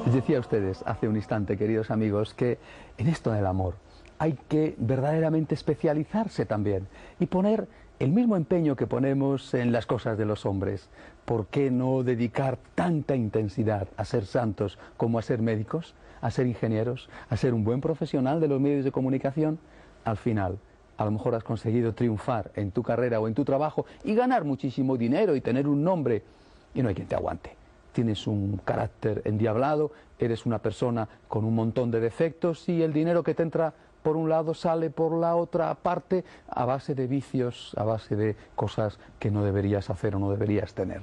Les decía a ustedes hace un instante, queridos amigos, que en esto del amor hay que verdaderamente especializarse también y poner el mismo empeño que ponemos en las cosas de los hombres. ¿Por qué no dedicar tanta intensidad a ser santos como a ser médicos, a ser ingenieros, a ser un buen profesional de los medios de comunicación? Al final, a lo mejor has conseguido triunfar en tu carrera o en tu trabajo y ganar muchísimo dinero y tener un nombre y no hay quien te aguante. Tienes un carácter endiablado, eres una persona con un montón de defectos y el dinero que te entra por un lado sale por la otra parte a base de vicios, a base de cosas que no deberías hacer o no deberías tener.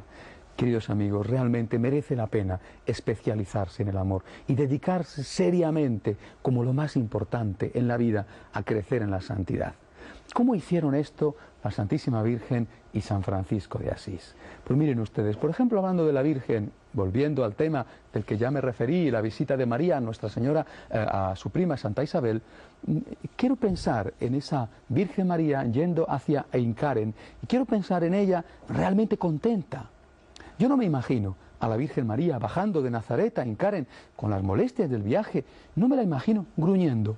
Queridos amigos, realmente merece la pena especializarse en el amor y dedicarse seriamente, como lo más importante en la vida, a crecer en la santidad. ¿Cómo hicieron esto la Santísima Virgen y San Francisco de Asís? Pues miren ustedes, por ejemplo, hablando de la Virgen, volviendo al tema del que ya me referí, la visita de María a Nuestra Señora, a su prima Santa Isabel, quiero pensar en esa Virgen María yendo hacia Einkaren y quiero pensar en ella realmente contenta. Yo no me imagino a la Virgen María bajando de Nazaret a Einkaren con las molestias del viaje, no me la imagino gruñendo,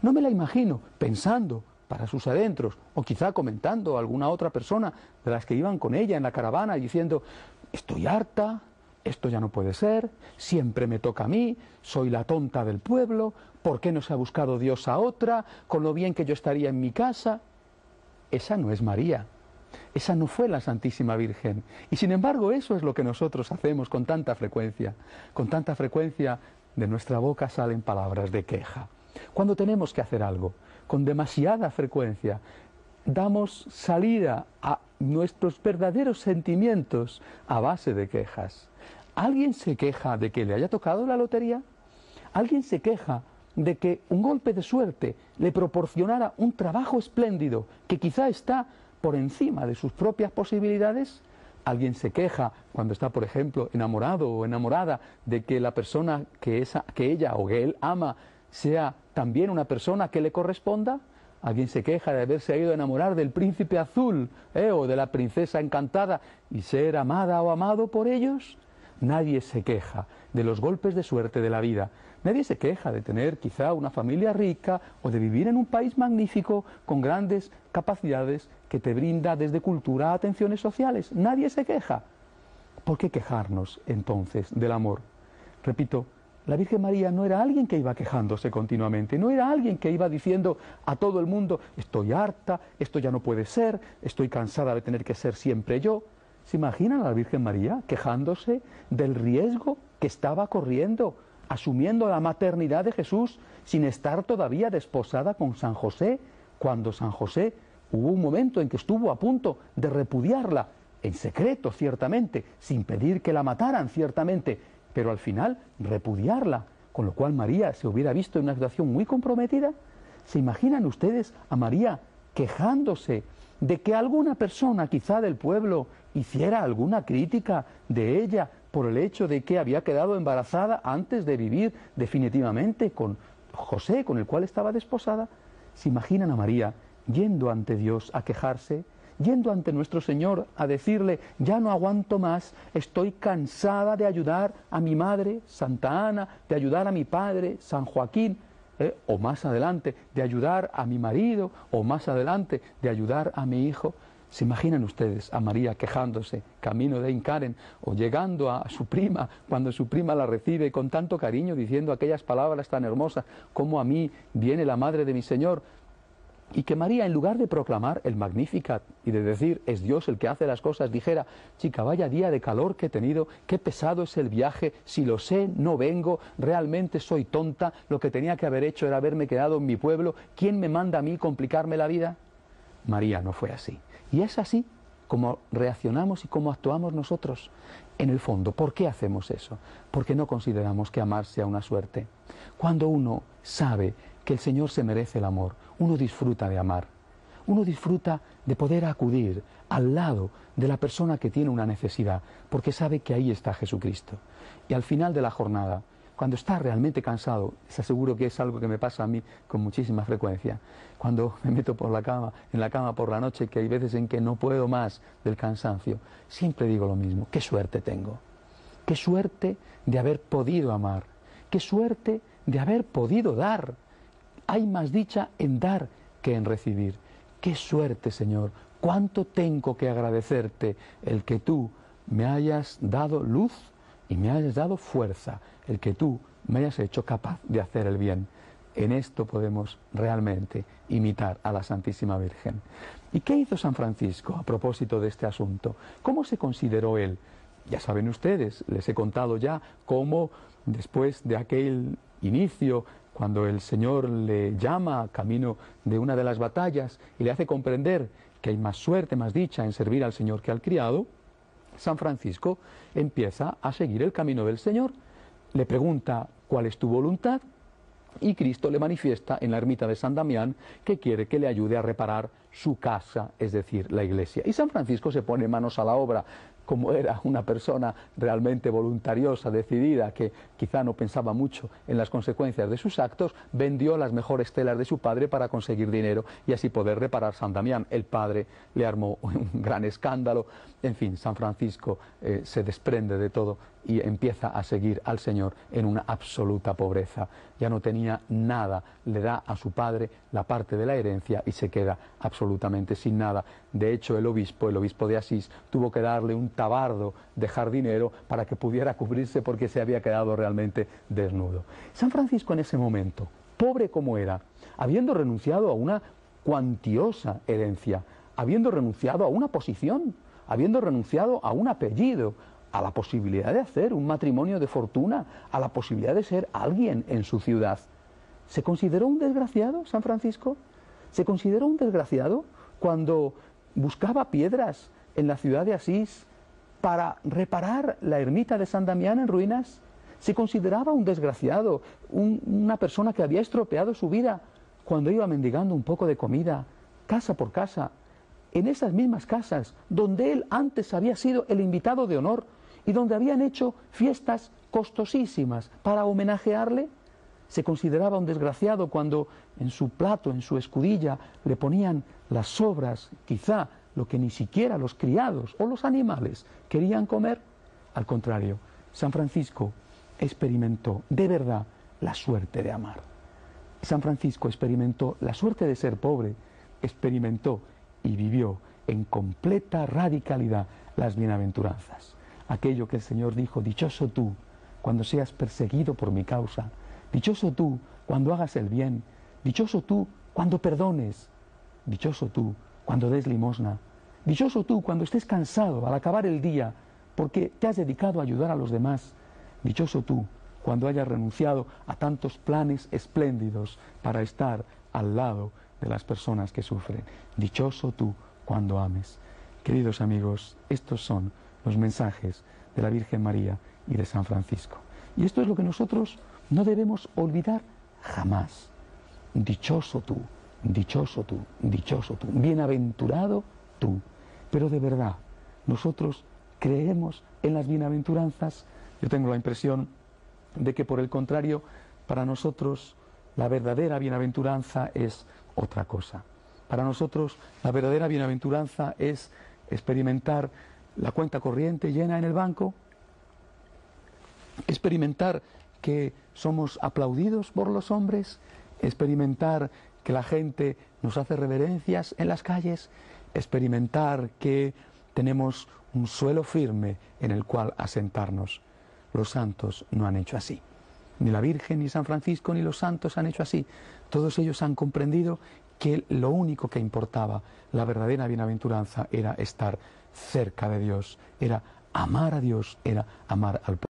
no me la imagino pensando para sus adentros, o quizá comentando a alguna otra persona de las que iban con ella en la caravana diciendo: estoy harta, esto ya no puede ser, siempre me toca a mí, soy la tonta del pueblo, ¿por qué no se ha buscado Dios a otra? Con lo bien que yo estaría en mi casa. Esa no es María, esa no fue la Santísima Virgen. Y sin embargo eso es lo que nosotros hacemos con tanta frecuencia. Con tanta frecuencia de nuestra boca salen palabras de queja. Cuando tenemos que hacer algo, con demasiada frecuencia, damos salida a nuestros verdaderos sentimientos a base de quejas. ¿Alguien se queja de que le haya tocado la lotería? ¿Alguien se queja de que un golpe de suerte le proporcionara un trabajo espléndido que quizá está por encima de sus propias posibilidades? ¿Alguien se queja cuando está, por ejemplo, enamorado o enamorada de que la persona que ella o que él ama sea también una persona que le corresponda? ¿Alguien se queja de haberse ido a enamorar del príncipe azul o de la princesa encantada y ser amada o amado por ellos? Nadie se queja de los golpes de suerte de la vida. Nadie se queja de tener quizá una familia rica o de vivir en un país magnífico con grandes capacidades que te brinda desde cultura a atenciones sociales. Nadie se queja. ¿Por qué quejarnos entonces del amor? Repito, la Virgen María no era alguien que iba quejándose continuamente, no era alguien que iba diciendo a todo el mundo: estoy harta, esto ya no puede ser, estoy cansada de tener que ser siempre yo. ¿Se imaginan a la Virgen María quejándose del riesgo que estaba corriendo, asumiendo la maternidad de Jesús sin estar todavía desposada con San José, cuando San José hubo un momento en que estuvo a punto de repudiarla, en secreto ciertamente, sin pedir que la mataran ciertamente, pero al final repudiarla, con lo cual María se hubiera visto en una situación muy comprometida? ¿Se imaginan ustedes a María quejándose de que alguna persona quizá del pueblo hiciera alguna crítica de ella por el hecho de que había quedado embarazada antes de vivir definitivamente con José, con el cual estaba desposada? ¿Se imaginan a María yendo ante Dios a quejarse? Yendo ante nuestro Señor a decirle: ya no aguanto más, estoy cansada de ayudar a mi madre, Santa Ana, de ayudar a mi padre, San Joaquín, o más adelante de ayudar a mi marido, o más adelante de ayudar a mi hijo. ¿Se imaginan ustedes a María quejándose camino de Einkaren o llegando a su prima cuando su prima la recibe con tanto cariño diciendo aquellas palabras tan hermosas como: a mí viene la madre de mi Señor? Y que María, en lugar de proclamar el Magnificat y de decir es Dios el que hace las cosas, dijera: chica, vaya día de calor que he tenido, qué pesado es el viaje, si lo sé no vengo, realmente soy tonta, lo que tenía que haber hecho era haberme quedado en mi pueblo, ¿quién me manda a mí complicarme la vida? María no fue así. Y es así como reaccionamos y como actuamos nosotros. En el fondo, ¿por qué hacemos eso? Porque no consideramos que amar sea una suerte. Cuando uno sabe que el Señor se merece el amor, uno disfruta de amar. Uno disfruta de poder acudir al lado de la persona que tiene una necesidad, porque sabe que ahí está Jesucristo. Y al final de la jornada, cuando está realmente cansado, les aseguro que es algo que me pasa a mí con muchísima frecuencia, cuando me meto en la cama por la noche, que hay veces en que no puedo más del cansancio, siempre digo lo mismo: qué suerte tengo, qué suerte de haber podido amar, qué suerte de haber podido dar. Hay más dicha en dar que en recibir. Qué suerte, Señor, cuánto tengo que agradecerte el que tú me hayas dado luz y me hayas dado fuerza, el que tú me hayas hecho capaz de hacer el bien. En esto podemos realmente imitar a la Santísima Virgen. ¿Y qué hizo San Francisco a propósito de este asunto? ¿Cómo se consideró él? Ya saben ustedes, les he contado ya cómo después de aquel inicio, cuando el Señor le llama camino de una de las batallas y le hace comprender que hay más suerte, más dicha en servir al Señor que al criado, San Francisco empieza a seguir el camino del Señor. Le pregunta cuál es tu voluntad y Cristo le manifiesta en la ermita de San Damián que quiere que le ayude a reparar su casa, es decir, la iglesia. Y San Francisco se pone manos a la obra. Como era una persona realmente voluntariosa, decidida, que quizá no pensaba mucho en las consecuencias de sus actos, vendió las mejores telas de su padre para conseguir dinero y así poder reparar San Damián. El padre le armó un gran escándalo. En fin, San Francisco se desprende de todo y empieza a seguir al Señor en una absoluta pobreza. Ya no tenía nada, le da a su padre la parte de la herencia y se queda absolutamente sin nada. De hecho, el obispo de Asís, tuvo que darle un tabardo de jardinero para que pudiera cubrirse porque se había quedado realmente desnudo. San Francisco en ese momento, pobre como era, habiendo renunciado a una cuantiosa herencia, habiendo renunciado a una posición, habiendo renunciado a un apellido, a la posibilidad de hacer un matrimonio de fortuna, a la posibilidad de ser alguien en su ciudad. ¿Se consideró un desgraciado, San Francisco? ¿Se consideró un desgraciado cuando buscaba piedras en la ciudad de Asís para reparar la ermita de San Damián en ruinas? ¿Se consideraba un desgraciado, una persona que había estropeado su vida cuando iba mendigando un poco de comida, casa por casa, en esas mismas casas donde él antes había sido el invitado de honor y donde habían hecho fiestas costosísimas para homenajearle? Se consideraba un desgraciado cuando en su plato, en su escudilla, le ponían las sobras, quizá lo que ni siquiera los criados o los animales querían comer. Al contrario, San Francisco experimentó de verdad la suerte de amar. San Francisco experimentó la suerte de ser pobre, experimentó y vivió en completa radicalidad las bienaventuranzas. Aquello que el Señor dijo: dichoso tú cuando seas perseguido por mi causa, dichoso tú cuando hagas el bien, dichoso tú cuando perdones, dichoso tú cuando des limosna, dichoso tú cuando estés cansado al acabar el día porque te has dedicado a ayudar a los demás, dichoso tú cuando hayas renunciado a tantos planes espléndidos para estar al lado de las personas que sufren, dichoso tú cuando ames. Queridos amigos, estos son los mensajes de la Virgen María y de San Francisco. Y esto es lo que nosotros no debemos olvidar jamás. Dichoso tú, dichoso tú, dichoso tú, bienaventurado tú. Pero de verdad, nosotros creemos en las bienaventuranzas. Yo tengo la impresión de que, por el contrario, para nosotros la verdadera bienaventuranza es otra cosa. Para nosotros la verdadera bienaventuranza es experimentar la cuenta corriente llena en el banco, experimentar que somos aplaudidos por los hombres, experimentar que la gente nos hace reverencias en las calles, experimentar que tenemos un suelo firme en el cual asentarnos. Los santos no han hecho así. Ni la Virgen, ni San Francisco, ni los santos han hecho así. Todos ellos han comprendido que lo único que importaba, la verdadera bienaventuranza, era estar cerca de Dios, era amar a Dios, era amar al pueblo.